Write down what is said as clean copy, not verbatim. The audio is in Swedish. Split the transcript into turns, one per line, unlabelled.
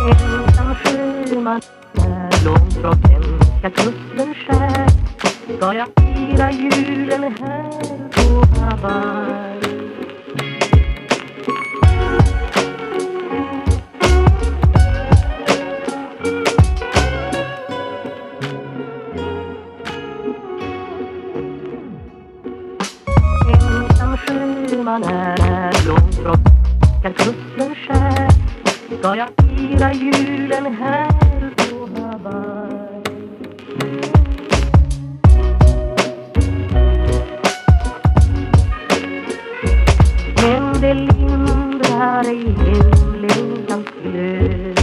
Ensam sjöman är långt från svenska kusten skär. Ska jag fira julen här på Hawaii? Ensam sjöman är långt från svenska kusten skär. Ska jag fira julen här på Hawaii? Men det lindrar ej hemlängtans glöd.